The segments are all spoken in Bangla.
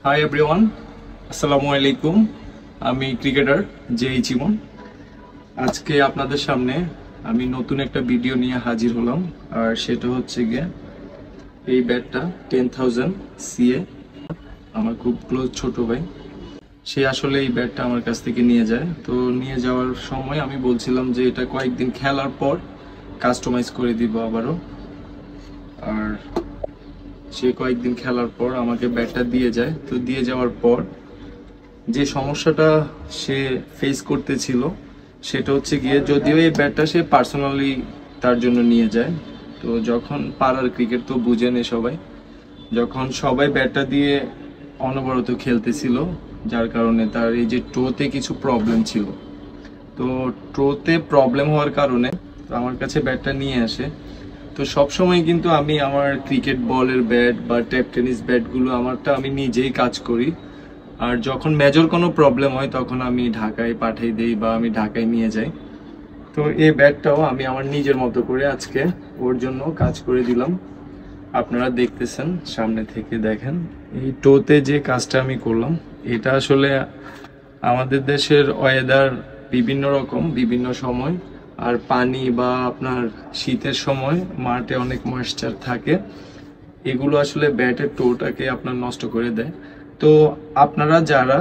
হাই এভরিওয়ান, আসসালামু আলাইকুম। আমি ক্রিকেটার জেইচ ইমন। আজকে আপনাদের সামনে আমি নতুন একটা ভিডিও নিয়ে হাজির হলাম। আর সেটা হচ্ছে গিয়ে এই ব্যাটটা 10,000 সিএ। আমার খুব ক্লোজ ছোট ভাই, সে আসলে এই ব্যাটটা আমার কাছ থেকে নিয়ে যায়। তো নিয়ে যাওয়ার সময় আমি বলছিলাম যে এটা কয়েকদিন খেলার পর কাস্টমাইজ করে দিব আবারও। আর সে কয়েকদিন খেলার পর আমাকে ব্যাটটা দিয়ে যায়। তো দিয়ে যাওয়ার পর যে সমস্যাটা সে ফেস করতেছিল সেটা হচ্ছে গিয়ে, যদিও এই ব্যাটটা সে পার্সোনালি তার জন্য নিয়ে যায়, তো যখন পাড়ার ক্রিকেট তো বুঝেনি সবাই, যখন সবাই ব্যাটটা দিয়ে অনবরত খেলতেছিল, যার কারণে তার এই যে টোতে কিছু প্রবলেম ছিল। তো টোতে প্রবলেম হওয়ার কারণে আমার কাছে ব্যাটটা নিয়ে আসে। তো সবসময় কিন্তু আমি আমার ক্রিকেট বলের ব্যাট বা টেপ টেনিস ব্যাটগুলো আমারটা আমি নিজেই কাজ করি। আর যখন মেজর কোনো প্রবলেম হয় তখন আমি ঢাকায় পাঠিয়ে দিই বা আমি ঢাকায় নিয়ে যাই। তো এই ব্যাটটাও আমি আমার নিজের মতো করে আজকে ওর জন্য কাজ করে দিলাম। আপনারা দেখতেছেন, সামনে থেকে দেখেন এই টোতে যে কাজটা আমি করলাম। এটা আসলে আমাদের দেশের ওয়েদার বিভিন্ন রকম, বিভিন্ন সময়, আর পানি বা আপনার শীতের সময় মাঠে অনেক ময়েশ্চার থাকে, এগুলো আসলে ব্যাটের টোটাকে আপনার নষ্ট করে দেয়। তো আপনারা যারা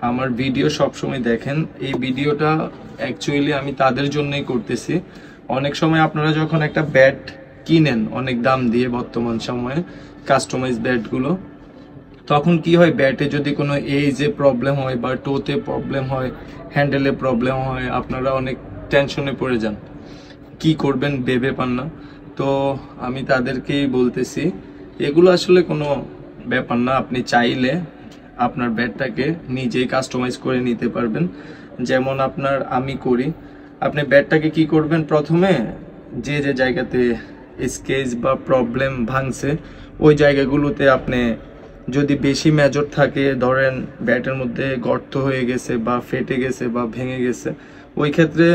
আমার ভিডিও সবসময় দেখেন, এই ভিডিওটা অ্যাকচুয়ালি আমি তাদের জন্যই করতেছি। অনেক সময় আপনারা যখন একটা ব্যাট কিনেন অনেক দাম দিয়ে, বর্তমান সময়ে কাস্টমাইজ ব্যাটগুলো, তখন কি হয়, ব্যাটে যদি কোনো এই যে প্রবলেম হয় বা টোতে প্রবলেম হয়, হ্যান্ডেলে প্রবলেম হয়, আপনারা অনেক টেনশনে পড়ে যান, কি করবেন ভেবে পান না। তো আমি তাদেরকেই বলতেছি, এগুলো আসলে কোনো ব্যাপার না। আপনি চাইলে আপনার ব্যাটটাকে নিজেই কাস্টমাইজ করে নিতে পারবেন, যেমন আমি করি। আপনি ব্যাটটাকে কি করবেন, প্রথমে যে যে জায়গাতে স্কেচ বা প্রবলেম ভাঙছে ওই জায়গাগুলোতে আপনি, যদি বেশি মেজর থাকে, ধরেন ব্যাটের মধ্যে গর্ত হয়ে গেছে বা ফেটে গেছে বা ভেঙে গেছে, ওই ক্ষেত্রে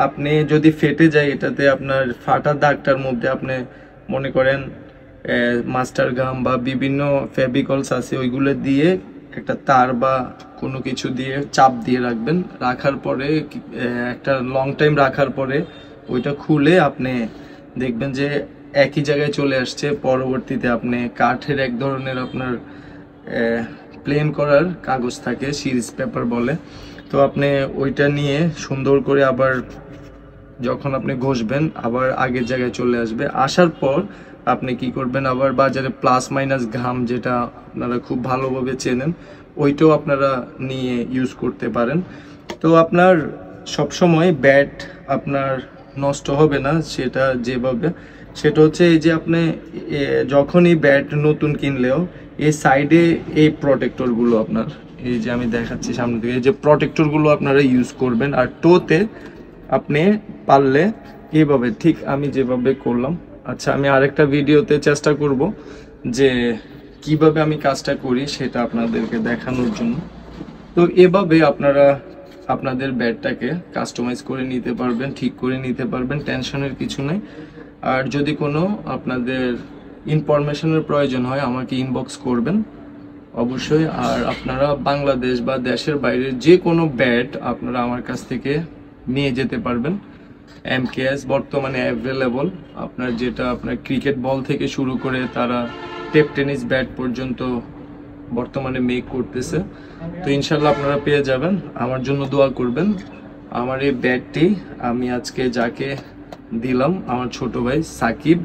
আপনি যদি ফেটে যায়, এটাতে আপনার ফাটা দাগটার মধ্যে আপনি মনে করেন মাস্টার গাম বা বিভিন্ন ফেভিকলস আছে, ওইগুলো দিয়ে একটা তার বা কোনো কিছু দিয়ে চাপ দিয়ে রাখবেন। রাখার পরে একটা লং টাইম রাখার পরে ওইটা খুলে আপনি দেখবেন যে একই জায়গায় চলে আসছে। পরবর্তীতে আপনি কাঠের এক ধরনের আপনার প্লেন করার কাগজ থাকে, সিরিজ পেপার বলে, তো আপনি ওইটা নিয়ে সুন্দর করে আবার যখন আপনি ঘষবেন আবার আগের জায়গায় চলে আসবে। আসার পর আপনি কি করবেন, আবার বাজারে প্লাস মাইনাস ঘাম, যেটা আপনারা খুব ভালোভাবে চেনেন, ওইটাও আপনারা নিয়ে ইউজ করতে পারেন। তো আপনার সবসময় ব্যাট আপনার নষ্ট হবে না, সেটা যেভাবে, সেটা হচ্ছে এই যে আপনি যখনই ব্যাট নতুন কিনলেও এই সাইডে এই প্রোটেক্টরগুলো আপনার, এই যে আমি দেখাচ্ছি সামনে থেকে, এই যে প্রোটেক্টরগুলো আপনারা ইউজ করবেন। আর টোতে আপনি পারলে এইভাবে, ঠিক আমি যেভাবে করলাম। আচ্ছা, আমি আরেকটা ভিডিওতে চেষ্টা করব যে কিভাবে আমি কাজটা করি সেটা আপনাদেরকে দেখানোর জন্য। তো এভাবে আপনারা আপনাদের ব্যাটটাকে কাস্টমাইজ করে নিতে পারবেন, ঠিক করে নিতে পারবেন, টেনশনের কিছু নেই। আর যদি কোনো আপনাদের ইনফরমেশনের প্রয়োজন হয় আমাকে ইনবক্স করবেন অবশ্যই। আর আপনারা বাংলাদেশ বা দেশের বাইরের যে কোনো ব্যাট আপনারা আমার কাছ থেকে নিয়ে যেতে পারবেন। এমকেএস বর্তমানে অ্যাভেলেবল, আপনার যেটা আপনার ক্রিকেট বল থেকে শুরু করে তারা টেপ টেনিস ব্যাট পর্যন্ত বর্তমানে মেক করতেছে। তো ইনশাল্লাহ আপনারা পেয়ে যাবেন। আমার জন্য দোয়া করবেন। আমার এই ব্যাটটি আমি আজকে যাকে দিলাম, আমার ছোট ভাই সাকিব,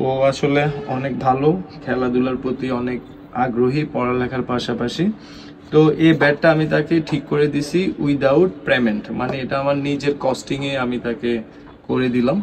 ও আসলে অনেক ভালো, খেলাধুলার প্রতি অনেক আগ্রহী পড়ালেখার পাশাপাশি। তো এই ব্যাটটা আমি তাকে ঠিক করে দিছি উইদাউট পেমেন্ট, মানে এটা আমার নিজের কস্টিংয়ে আমি তাকে করে দিলাম।